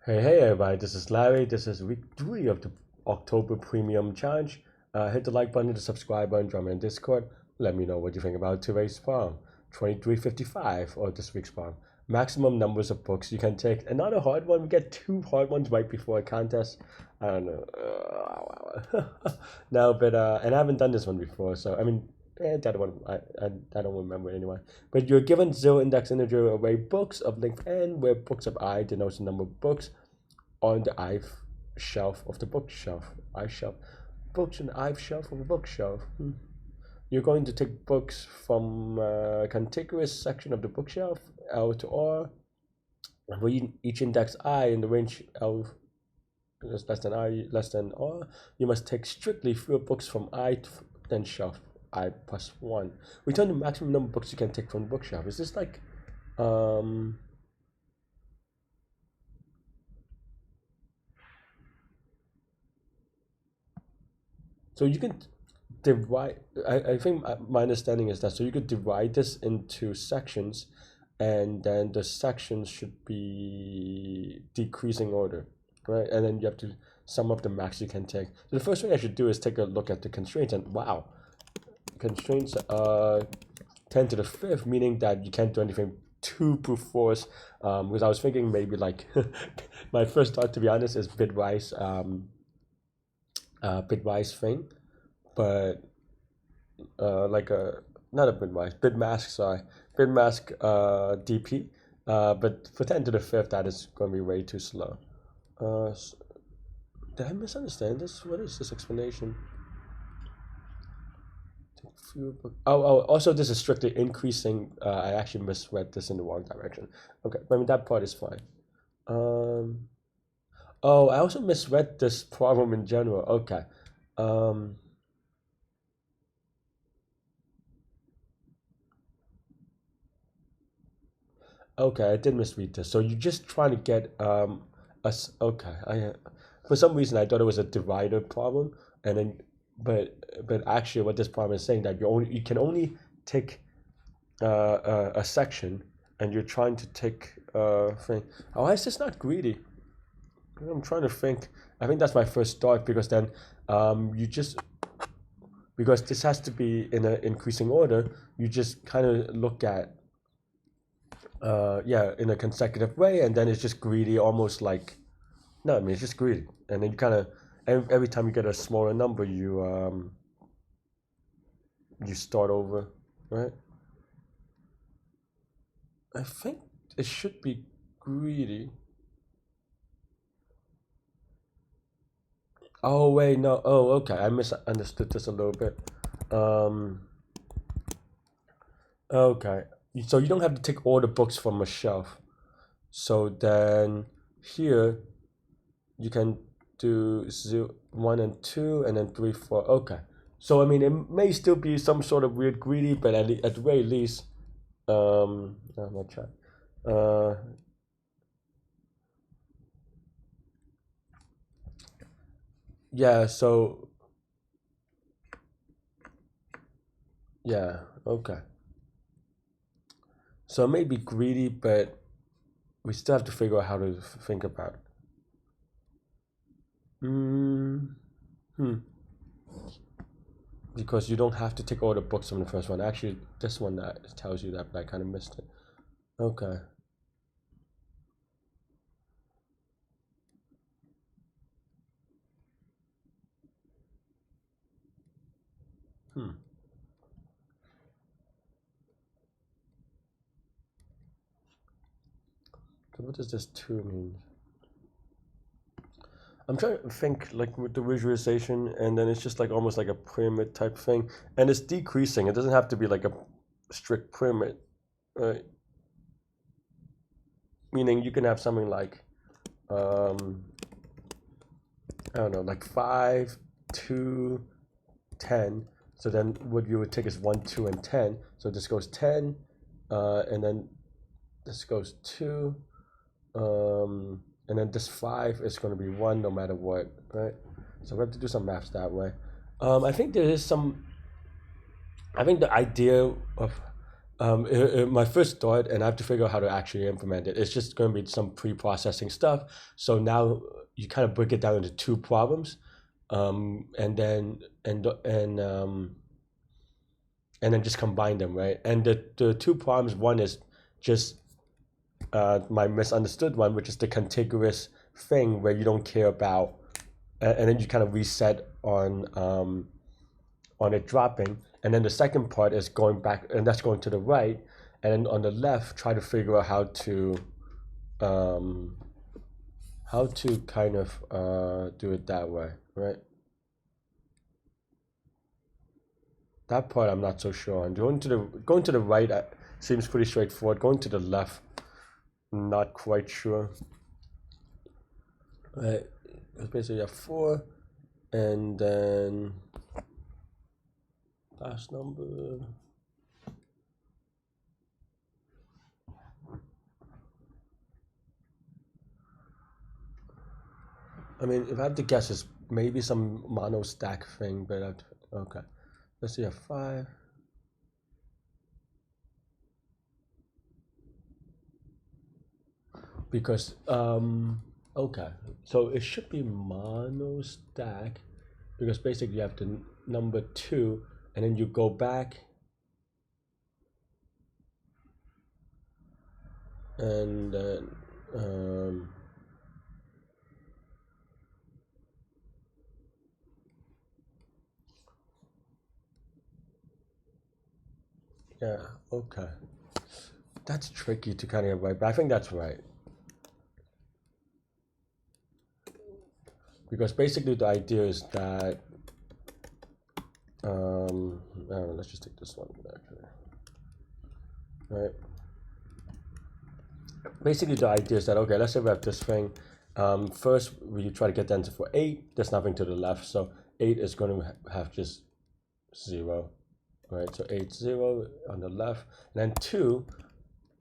Hey everybody, this is Larry. This is week 3 of the October Premium Challenge. Hit the like button, the subscribe button, join me in Discord. Let me know what you think about today's farm, 2355, or this week's farm. Maximum numbers of books you can take. Another hard one. We get 2 hard ones right before a contest. I don't know. No, but and I haven't done this one before, so I mean, that one I don't remember anyway. But you're given zero index integer array books of length n, where books of I denotes the number of books on the I shelf of the bookshelf. I shelf. Books in the I shelf of a bookshelf. You're going to take books from a contiguous section of the bookshelf, L to R. For each index I in the range L is less than I less than R, you must take strictly fewer books from I than shelf I plus 1. Return the maximum number of books you can take from the bookshelf. Is this like so you can divide, I think my understanding is that so you could divide this into sections, and then the sections should be decreasing order, right? And then you have to sum up the max you can take. So the first thing I should do is take a look at the constraints, and wow, constraints 10 to the 5th, meaning that you can't do anything to brute force, because I was thinking maybe like my first thought, to be honest, is bitwise thing, but like a not a bitmask, sorry, bitmask DP. But for 10 to the 5th, that is going to be way too slow. Did I misunderstand this? What is this explanation? Also, this is strictly increasing. I actually misread this in the wrong direction. Okay, I mean, that part is fine. Oh, I also misread this problem in general. Okay. Um, okay, I did misread this. So you're just trying to get us. Okay, I for some reason I thought it was a divider problem, and then but actually what this problem is saying that you can only take a section, and you're trying to take thing. Oh, why is this not greedy? I'm trying to think. I think that's my first thought, because then you just because this has to be in an increasing order, you just kind of look at yeah, in a consecutive way, and then it's just greedy, almost like no, I mean it's just greedy, and then you kind of every time you get a smaller number, you start over, right? I think it should be greedy. Oh wait, no. Oh, okay. I misunderstood this a little bit. Um, okay. So you don't have to take all the books from a shelf. So then here you can do 0, 1 and 2, and then 3, 4. Okay. So I mean, it may still be some sort of weird greedy, but at the very least, I'm not trying. Uh, yeah. So yeah. Okay. So it may be greedy, but we still have to figure out how to think about it. Mm, hmm. Because you don't have to take all the books from the first one. Actually, this one that tells you that, but I kind of missed it. Okay. Hmm. So what does this two mean? I'm trying to think like with the visualization, and then it's just like almost like a pyramid type thing, and it's decreasing. It doesn't have to be like a strict pyramid, right? Meaning you can have something like, um, I don't know, like 5, 2, 10. So then what you would take is 1, 2, and 10. So this goes 10, and then this goes 2, and then this 5 is going to be 1 no matter what, right? So we have to do some maths that way. I think there is some. I think the idea of my first thought, and I have to figure out how to actually implement it. It's just going to be some pre-processing stuff. So now you kind of break it down into two problems, and then just combine them, right? And the two problems, one is just my misunderstood one, which is the contiguous thing where you don't care about, and then you kind of reset on it dropping. And then the second part is going back, and that's going to the right. And then on the left, try to figure out um, how to kind of do it that way, right? That part I'm not so sure on. Going to the right seems pretty straightforward. Going to the left, not quite sure. Right, basically you have 4, and then last number. I mean, if I had to guess, it's maybe some mono stack thing, but okay. Let's see, a 5. Because okay, so it should be mono stack, because basically you have the number 2, and then you go back, and then yeah, okay. That's tricky to kind of get right, but I think that's right. Because basically the idea is that let's just take this one actually. Right. Basically the idea is that, okay, let's say we have this thing. First we try to get the answer for 8. There's nothing to the left, so 8 is going to have just 0, right? So 8, 0 on the left, and then 2,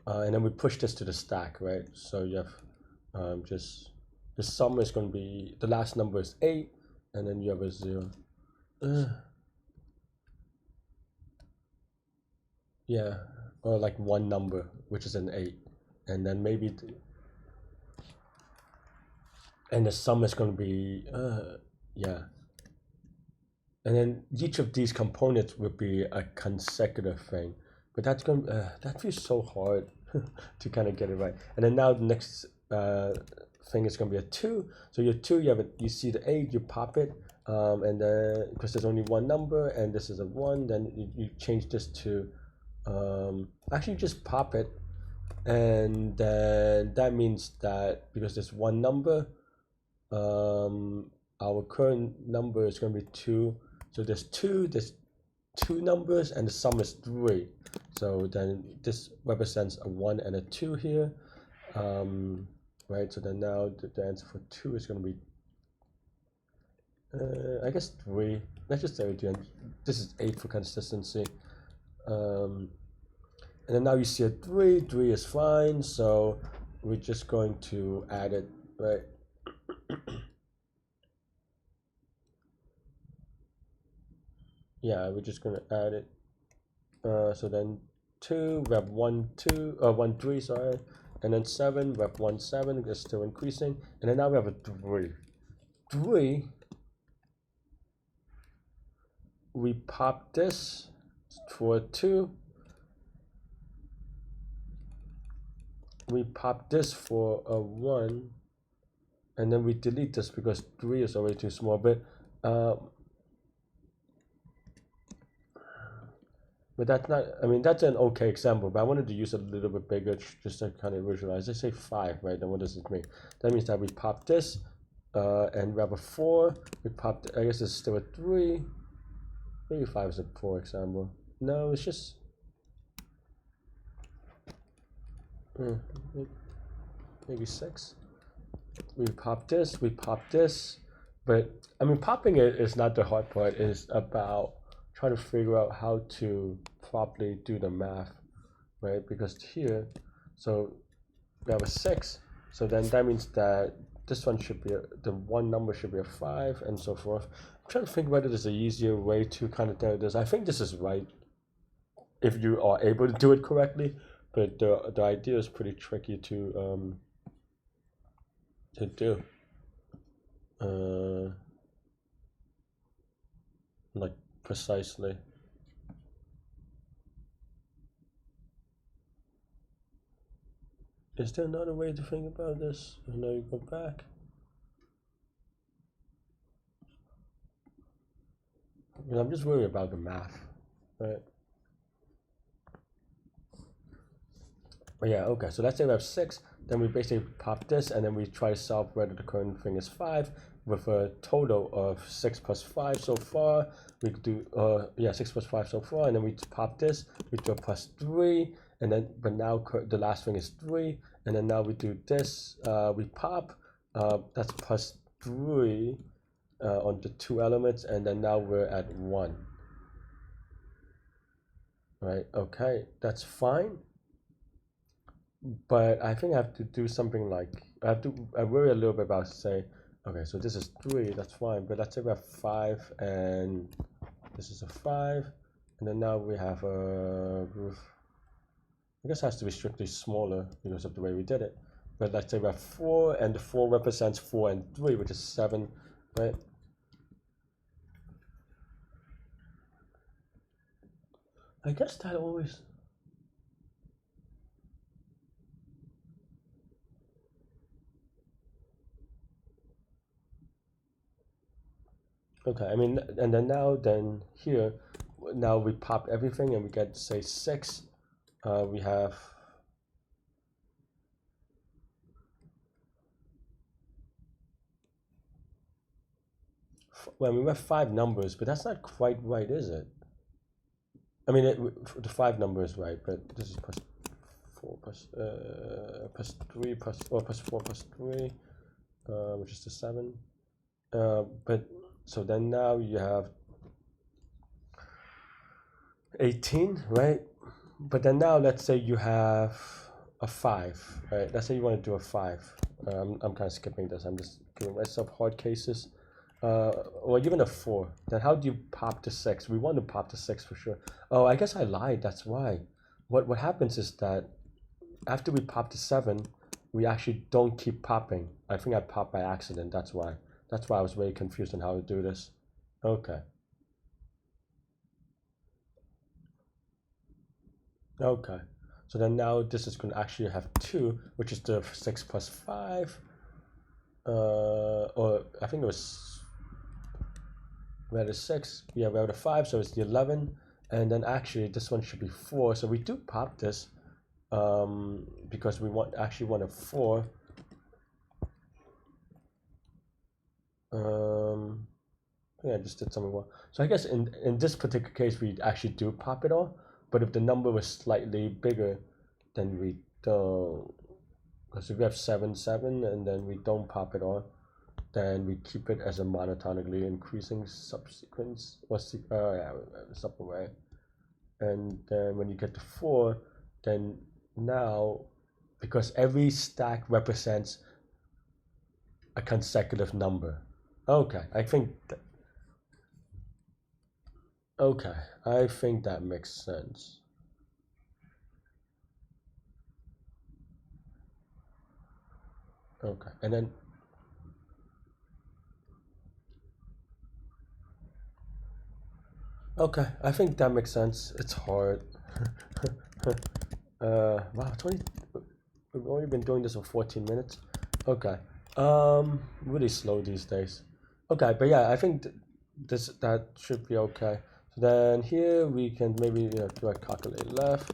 and then we push this to the stack, right? So you have just the sum is going to be, the last number is 8, and then you have a 0. Yeah, or like one number, which is an 8, and then maybe and the sum is going to be yeah, and then each of these components would be a consecutive thing, but that's going that feels so hard to kind of get it right. And then now the next thing is going to be a 2. So your 2, you see the 8, you pop it, and then because there's only one number and this is a 1, then you change this to actually just pop it, and then that means that because there's one number, our current number is going to be 2. So there's two numbers, and the sum is 3. So then this represents a 1 and a 2 here, right? So then now the answer for 2 is going to be I guess 3. Let's just say 3. This is 8 for consistency. And then now you see a 3. 3 is fine, so we're just going to add it, right? Yeah, we're just gonna add it. So then 2, we have 1 2 1 3, sorry, and then 7, we have 1 7. It's still increasing, and then now we have a 3. 3, we pop this for 2. We pop this for a 1, and then we delete this because 3 is already too small. But that's not, I mean, that's an okay example, but I wanted to use it a little bit bigger just to kind of visualize. Let's say 5, right? Then what does it mean? That means that we pop this, and we have a 4. We pop, I guess it's still a 3. Maybe 5 is a poor example. No, it's just maybe 6. We pop this, but I mean, popping it is not the hard part. It's about trying to figure out how to properly do the math, right? Because here, so we have a 6, so then that means that this one should be the one number should be a 5, and so forth. I'm trying to think whether there's an easier way to kind of do this. I think this is right. if you are able to do it correctly. But the idea is pretty tricky to do. Like precisely. Is there another way to think about this? And now you go back. I'm just worried about the math, right? But yeah, okay. So let's say we have 6. Then we basically pop this, and then we try to solve whether the current thing is 5 with a total of 6 plus 5 so far. We could do 6 plus 5 so far, and then we pop this. We do a plus 3, and then but now the last thing is 3, and then now we do this. We pop. That's plus 3 on the 2 elements, and then now we're at 1. Right? Okay, that's fine. But I think I have to do something like I worry a little bit about say, okay, so this is 3, that's fine, but let's say we have 5 and this is a 5, and then now we have a roof. I guess it has to be strictly smaller because of the way we did it. But let's say we have 4, and the 4 represents 4 and 3, which is 7, right? I guess that always. Okay, I mean, and then here, now we pop everything and we get, say, 6. We have well, we have 5 numbers, but that's not quite right, is it? I mean, the 5 number is right, but this is plus 4 plus 3 plus 4 plus 3, which is the 7. But so then now you have 18, right? But then now let's say you have a 5, right? Let's say you want to do a 5. I'm kind of skipping this. I'm just giving myself hard cases. Or even a 4. Then how do you pop the 6? We want to pop the 6 for sure. Oh, I guess I lied. That's why. What happens is that after we pop the 7, we actually don't keep popping. I think I popped by accident. That's why. That's why I was very confused on how to do this. Okay. Okay. So then now this is going to actually have 2, which is the 6 plus 5. Or I think it was we had a 6. Yeah, we had a 5, so it's the 11. And then actually this one should be 4. So we do pop this because we actually want a 4. I think I just did something wrong. So I guess in this particular case we actually do pop it all. But if the number was slightly bigger, then we don't. Because if we have 7, 7, and then we don't pop it all, then we keep it as a monotonically increasing subsequence or subarray. And then when you get to 4, then now, because every stack represents a consecutive number. Okay, I think that makes sense. Okay, and then okay, I think that makes sense. It's hard. Wow, 20. We've only been doing this for 14 minutes. Okay. Really slow these days. Okay, but yeah, I think that should be okay. So then here we can maybe do a calculate left.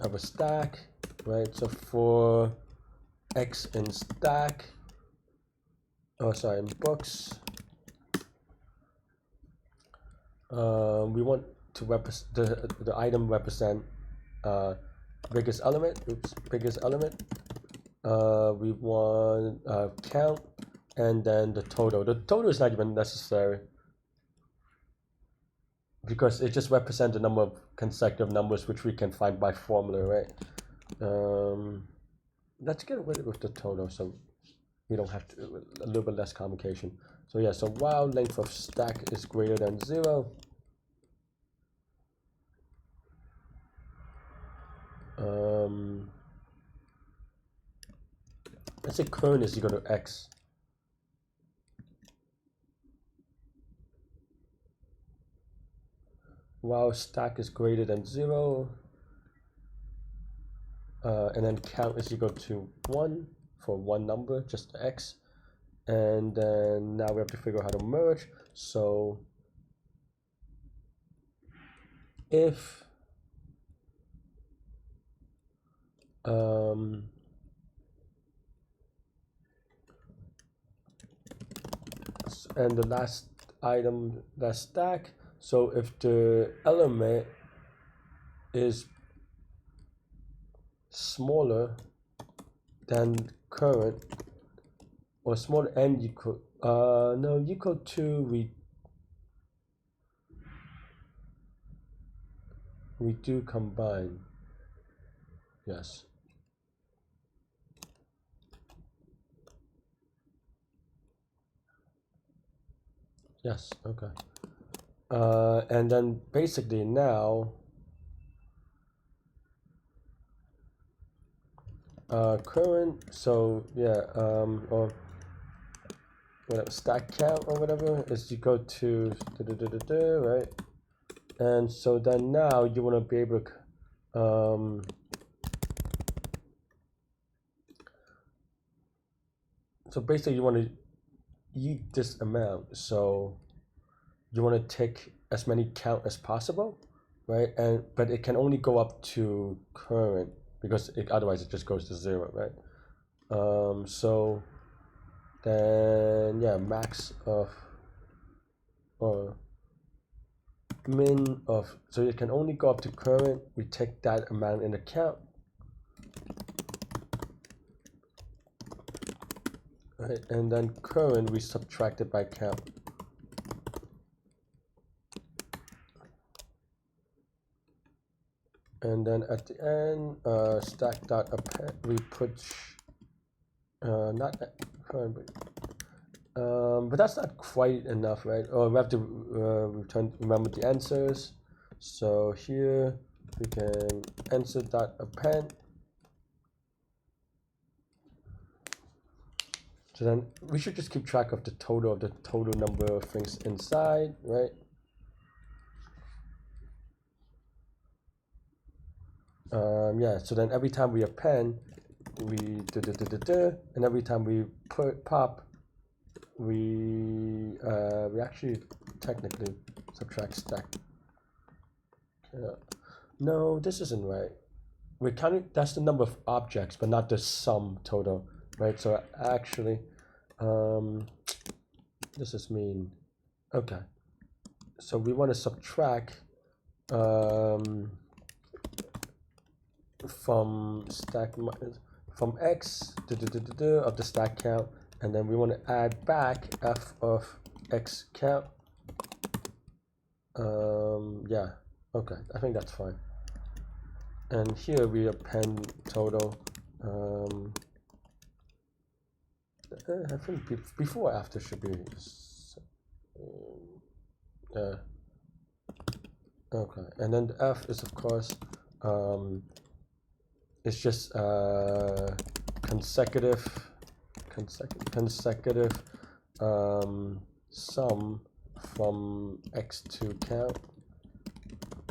Have a stack, right? So for x in stack, in books, we want to represent the item represent biggest element. Biggest element. We want count, and then the total. The total is not even necessary because it just represents the number of consecutive numbers which we can find by formula, right? Let's get rid of the total so we don't have to, a little bit less complication. So yeah, so while length of stack is greater than 0, let's say current is equal to x. While stack is greater than 0, and then count is equal to 1 for one number, just x. And then now we have to figure out how to merge. So if and the last item, that stack, so if the element is smaller than current, or smaller and equal, no, equal to, we do combine. Yes. Yes, okay. And then basically now, current, so yeah, or whatever, stack count or whatever is equal to right? And so then now you want to be able to so basically you want to eat this amount, so you want to take as many count as possible, right? And but it can only go up to current, because otherwise it just goes to 0, right? So then yeah, max of, or min of, so it can only go up to current. We take that amount in account, right? And then current we subtract it by count. And then at the end, stack dot append, we put not current, but that's not quite enough, right? Or we have to remember the answers. So here we can answer dot append. So then we should just keep track of the total number of things inside, right? Yeah, so then every time we append, we and every time we pop, we actually technically subtract stack. No, this isn't right. We're counting, that's the number of objects, but not the sum total, right? So actually, this is mean. Okay, so we want to subtract from stack, from x of the stack count, and then we want to add back f of x count. Yeah, okay, I think that's fine. And here we append total. I think before after should be okay, and then the f is of course it's just consecutive sum from x to count,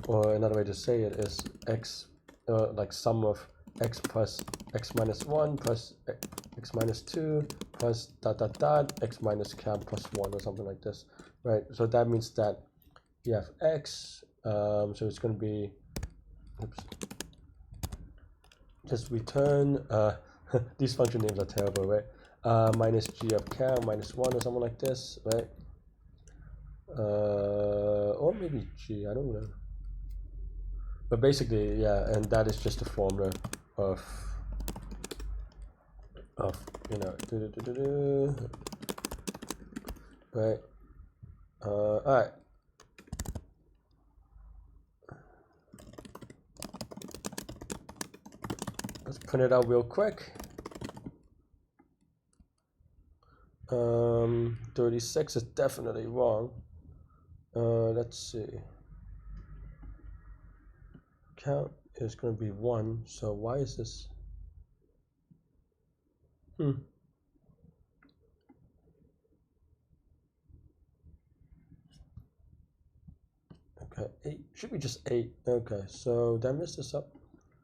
or another way to say it is x, like sum of x plus x minus 1 plus x minus 2 plus dot dot dot x minus count plus 1, or something like this, right? So that means that you have x, so it's going to be, oops, just return, these function names are terrible, right? Minus g of count minus 1, or something like this, right? Or maybe g, I don't know. But basically, yeah, and that is just a formula of you know, right? All right. Let's print it out real quick. 36 is definitely wrong. Let's see. Count is going to be 1, so why is this? Okay, 8 should be just 8. Okay, so did I mess this up?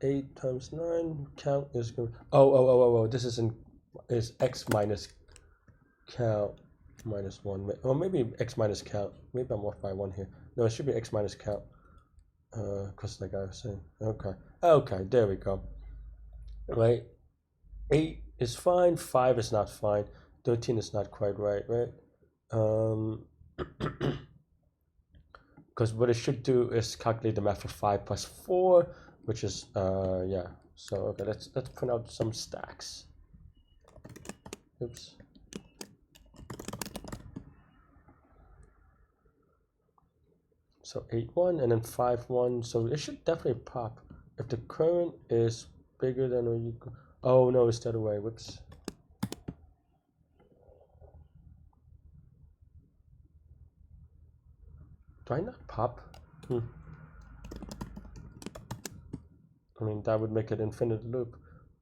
8 times 9 count is going. Oh! This is x minus count minus 1, or maybe x minus count. Maybe I'm off by 1 here. No, it should be x minus count. Because like I was saying. Okay, there we go. Right, 8 is fine. 5 is not fine. 13 is not quite right. Because what it should do is calculate the math for 5 plus 4, which is yeah. So okay, let's print out some stacks. Oops. So 8 1 and then 5 1. So it should definitely pop if the current is bigger than or equal. Oh no, it's the other way. Whoops. Do I not pop? I mean, that would make it infinite loop,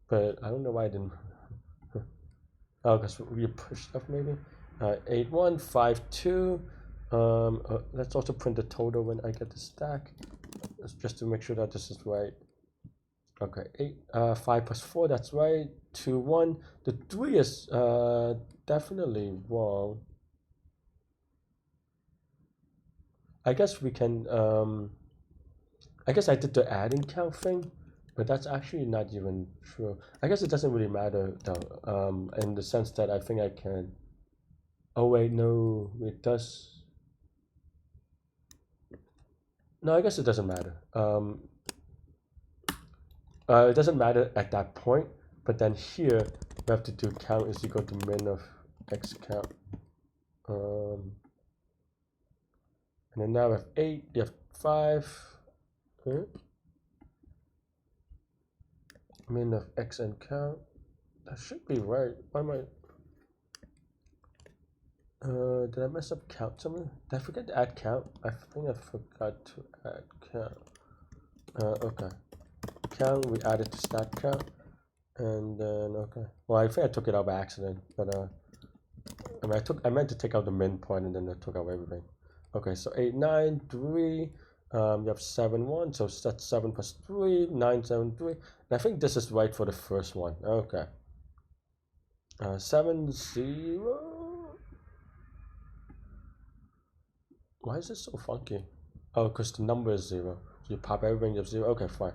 but I don't know why I didn't. Oh, because we pushed up maybe. 8 1 5 2. Let's also print the total when I get the stack, just to make sure that this is right. Okay, 5 plus 4, that's right. 2 1. The 3 is definitely wrong. I guess we can. I guess I did the adding count thing, but that's actually not even true. I guess it doesn't really matter though. In the sense that I think I can. Oh wait, no, it does. No, I guess it doesn't matter. It doesn't matter at that point, but then here we have to do count is equal to min of x count. And then now we have 8, you have 5. Min of x and count. That should be right. Why am I? Did I mess up count somewhere? Did I forget to add count? I think I forgot to add count. Okay. Count, we added to stat count. And then, okay. Well, I think I took it out by accident, but I mean, I meant to take out the min point and then I took out everything. Okay, so 8 9 3. You have 7 1, so that's 7 plus 3, 9 7 3. And I think this is right for the first one. Okay. 7 0. Why is this so funky? Oh, because the number is 0. So you pop everything, you have 0. Okay, fine.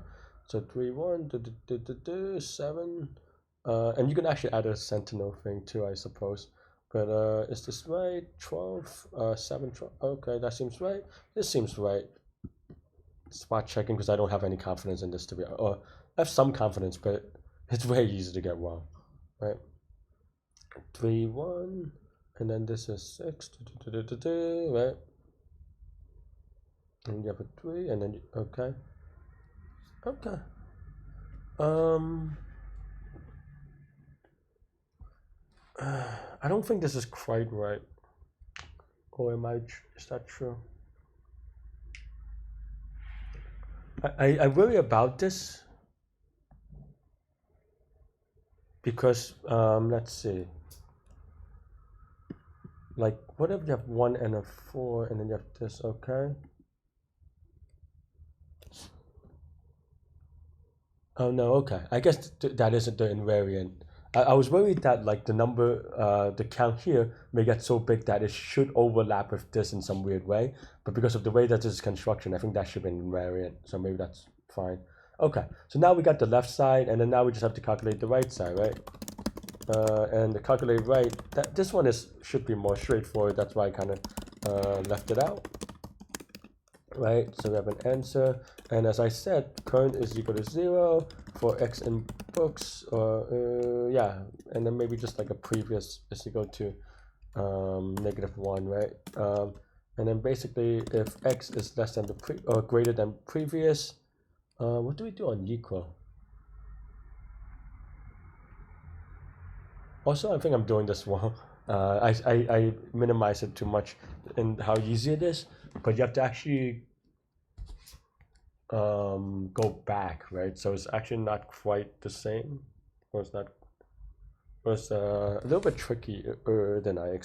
So 3 1 7. And you can actually add a sentinel thing too, I suppose. But is this right? 12, 7, 12. Okay, that seems right. This seems right. Spot checking because I don't have any confidence in this to be. Or I have some confidence, but it's very easy to get wrong, right? 3 1, and then this is 6, right? And you have a 3, and then you, okay. I don't think this is quite right. Or am I? Is that true? I worry about this because let's see. Like, what if you have 1 and a 4, and then you have this? Okay. Oh no. Okay. I guess that isn't the invariant. I was worried that like the number, the count here may get so big that it should overlap with this in some weird way. But because of the way that this is construction, I think that should be an invariant. So maybe that's fine. Okay, so now we got the left side, and then now we just have to calculate the right side, right? And the calculate right, this one should be more straightforward. That's why I kind of left it out. Right, so we have an answer, and as I said, current is equal to 0 for x in books, or yeah, and then maybe just like a previous is equal to -1, right? And then basically, if x is less than or greater than previous, what do we do on equal? Also, I think I'm doing this wrong. I minimize it too much in how easy it is, but you have to actually go back, right? So it's actually not quite the same, or it's not. It was a little bit trickier than I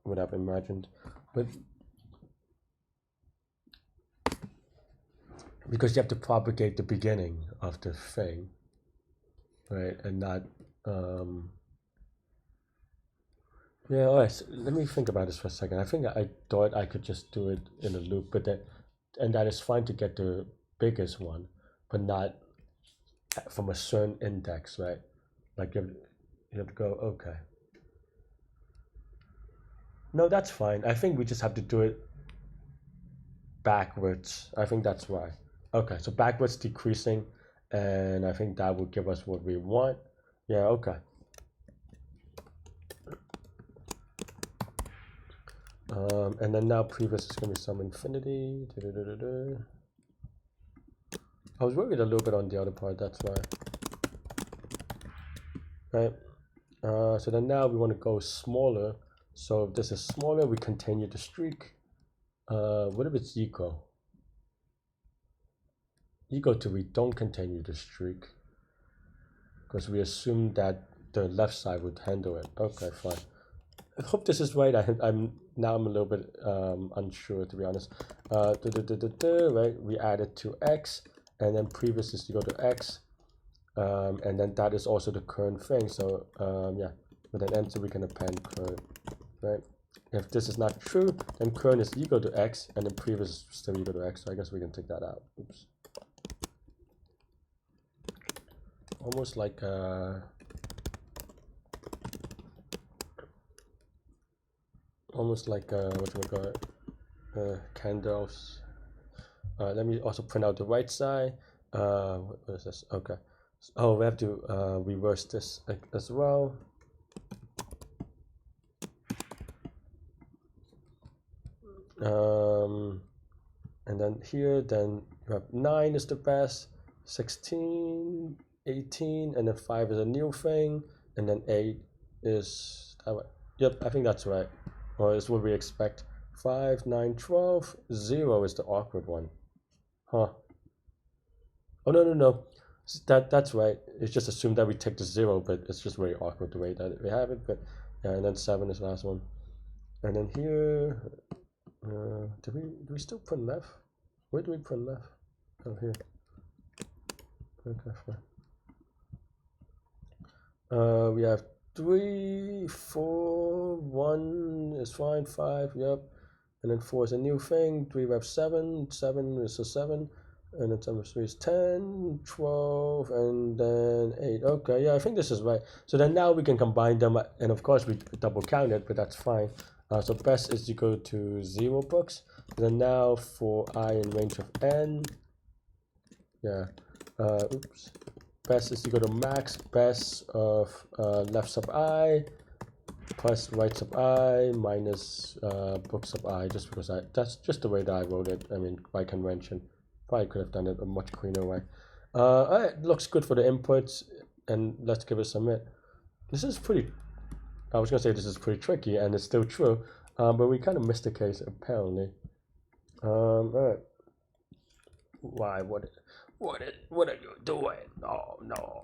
would have imagined, but because you have to propagate the beginning of the thing, right, and not. Yeah, all right. So let me think about this for a second. I think I thought I could just do it in a loop, but that is fine to get the biggest one, but not from a certain index, right? Like you have to go, okay. No, that's fine. I think we just have to do it backwards. I think that's why. Okay, so backwards decreasing, and I think that will give us what we want. Yeah, okay. And then now previous is going to be some infinity. I was worried a little bit on the other part, that's why. Right. So then now we want to go smaller. So if this is smaller, we continue the streak. What if it's equal? Equal to we don't continue the streak. Because we assume that the left side would handle it. Okay, fine. I hope this is right. I'm a little bit unsure, to be honest. Right, we added to x, and then previous is equal to x, and then that is also the current thing. So yeah, with an enter we can append current, right? If this is not true, then current is equal to x, and then previous is still equal to x. So I guess we can take that out. Oops. Almost like whatchamacallit, candles. Let me also print out the right side. What is this? Okay. Oh, we have to reverse this as well. And then here, then you have 9 is the best, 16, 18, and then 5 is a new thing, and then 8 is, yep, I think that's right, or is what we expect. 5, 9, 12, 0 is the awkward one. Huh. Oh, no. That's right. It's just assumed that we take the 0, but it's just very awkward the way that we have it. But yeah, and then 7 is the last one. And then here, do we still put left? Where do we put left? Oh, here. Okay, fine. We have 3, 4, 1 is fine, 5, yep. And then 4 is a new thing. 3, we have 7, 7 is a 7. And then number 3 is 10, 12, and then 8. Okay, yeah, I think this is right. So then now we can combine them, and of course we double count it, but that's fine. So best is equal to 0 books. Then now for I in range of n, yeah, oops, best is equal to max best of left sub I plus right sub I minus book sub I, just because that's just the way that I wrote it. I mean, by convention. Probably could have done it a much cleaner way. It looks good for the inputs, and let's give it a submit. This is pretty, I was gonna say this is pretty tricky, and it's still true, but we kind of missed the case apparently. All right. Why? What are you doing? No.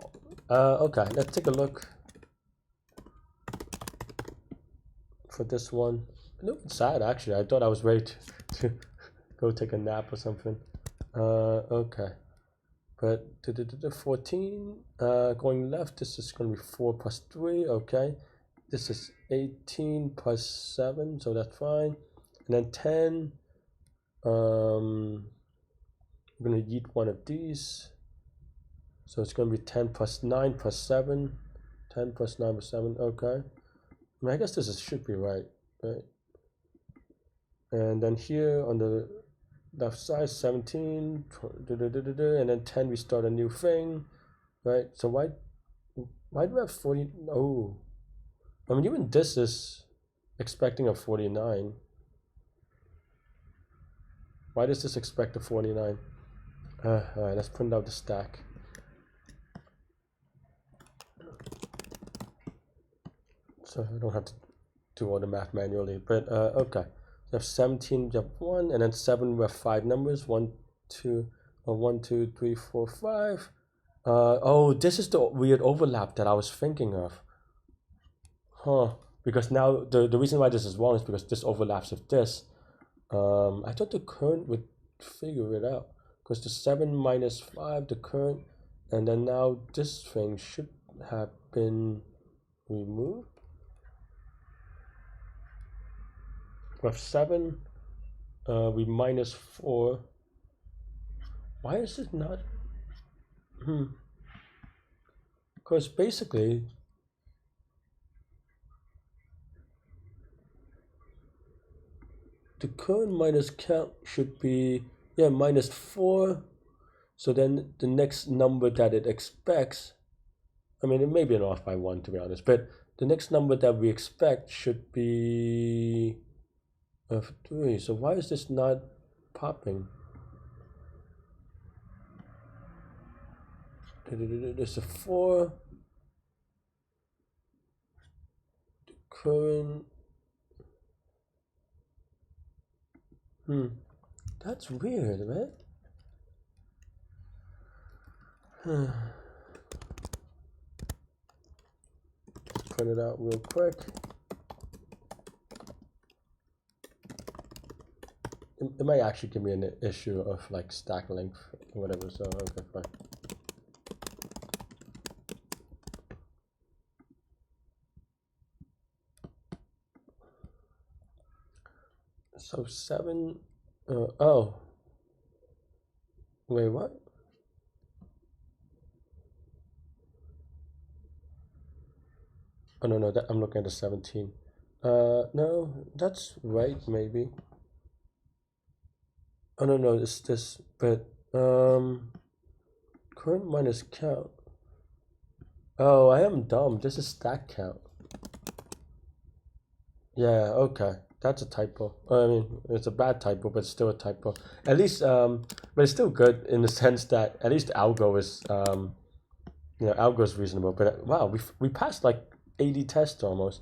Okay, let's take a look for this one. A little bit sad actually. I thought I was ready to go take a nap or something. Okay, but the 14 going left, this is going to be 4 plus 3. Okay, this is 18 plus 7, so that's fine. And then 10, I'm going to eat one of these, so it's going to be 10 plus 9 plus 7. 10 plus 9 plus 7. Okay, I mean, I guess this should be right? And then here on the left side, 17, and then 10 we start a new thing, right? So why do we have 40? Oh, I mean, even this is expecting a 49. Why does this expect a 49? All right, let's print out the stack. So I don't have to do all the math manually. But okay, you have 17, you have 1, and then 7 we have 5 numbers, 1, 2, 1, 2, 3, 4, 5. Oh, this is the weird overlap that I was thinking of. Huh. Because now the reason why this is wrong is because this overlaps with this. I thought the current would figure it out. Because the 7 minus 5, the current, and then now this thing should have been removed. We have 7, we minus 4. Why is it not? Because basically, the current minus count should be, yeah, minus 4. So then the next number that it expects, I mean, it may be off by 1 to be honest, but the next number that we expect should be 3. So why is this not popping? There's a 4. The current. That's weird, right? Print it out real quick. It might actually give me an issue of like stack length or whatever, so okay, fine. So 7, oh, wait, what? Oh, no, that, I'm looking at the 17. No, that's right, maybe. Oh, no, it's this, but, current minus count. Oh, I am dumb. This is stack count. Yeah, okay. That's a typo. I mean, it's a bad typo, but it's still a typo. At least, but it's still good in the sense that at least algo is, algo is reasonable. But wow, we passed like 80 tests almost.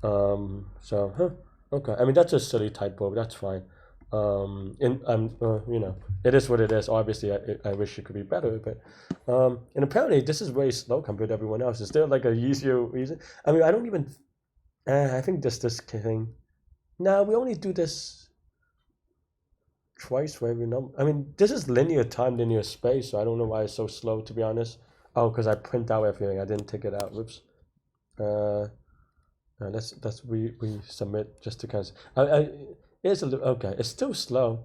So, okay. I mean, that's a silly typo, but that's fine. It is what it is. Obviously, I wish it could be better, but and apparently this is very slow compared to everyone else. Is there like a easier reason? I mean, I don't even. I think this thing. No, we only do this twice for every number. I mean, this is linear time, linear space, so I don't know why it's so slow, to be honest. Oh, because I print out everything. I didn't take it out. Whoops. Let's resubmit just to kind of. It's a little okay. It's still slow,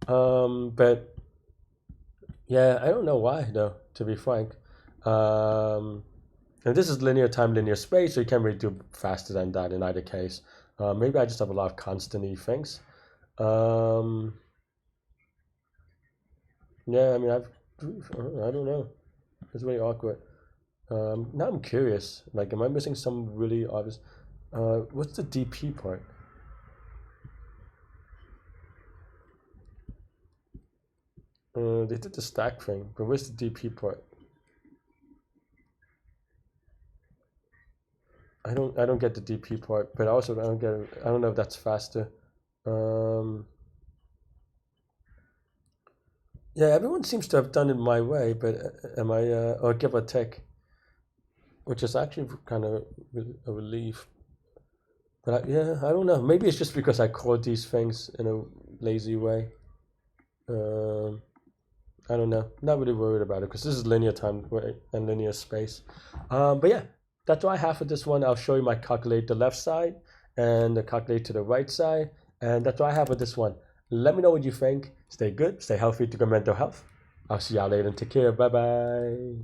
but yeah, I don't know why though. To be frank, and this is linear time, linear space, so you can't really do faster than that in either case. Maybe I just have a lot of constant things. Yeah, I mean, I don't know. It's really awkward. Now I'm curious. Like, am I missing some really obvious? What's the DP part? They did the stack thing, but where's the DP part? I don't get the DP part, but also I don't get it. I don't know if that's faster. Yeah, everyone seems to have done it my way, but am I or give or take, which is actually kind of a relief. But yeah, I don't know. Maybe it's just because I code these things in a lazy way. I don't know. Not really worried about it because this is linear time and linear space. But yeah, that's what I have for this one. I'll show you my calculate the left side and the calculate to the right side. And that's what I have for this one. Let me know what you think. Stay good, stay healthy to good mental health. I'll see y'all later and take care. Bye bye.